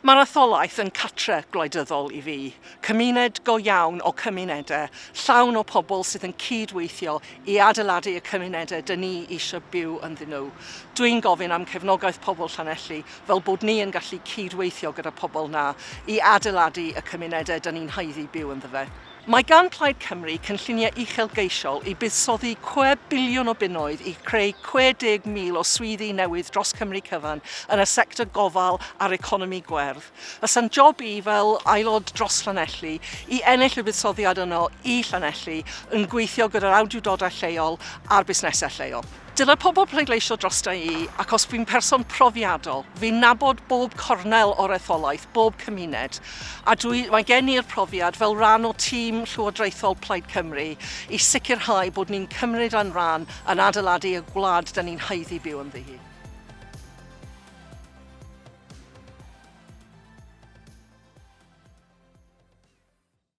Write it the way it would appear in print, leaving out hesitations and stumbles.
Mae'r etholaeth yn catre gwleidyddol I fi, cymuned go iawn o cymunedau, llawn o pobl sydd yn cydweithio I adeiladu y cymunedau dyn ni eisiau byw ynddyn nhw. Dwi'n gofyn am cefnogaeth pobl Llanelli fel bod ni yn gallu cydweithio gyda pobl na I adeiladu y cymunedau dyn ni'n haeddu byw ynddo fe. Mae gan Plaid Cymru cynlluniau uchelgeisiol I buddsoddi 2 biliwn o bunnoedd I creu 60,000 o swyddi newydd dros Cymru cyfan yn y sector gofal a'r economi gwerth. Fysa'n job I fel aelod dros Llanelli I ennill y buddsoddiad yno I Llanelli yn gweithio gyda'r awdurdodau lleol a'r busnesau lleol. Dyna'r pobl pleidleisio drosta I ac os fi'n person profiadol, fi'n nabod bob cornel o'r etholaeth, bob cymuned, a mae gen i'r profiad fel rhan o tîm llywodraethol Plaid Cymru I sicrhau bod ni'n cymryd yn rhan yn adeiladu y gwlad dyn ni'n haeddu byw ynddi hi.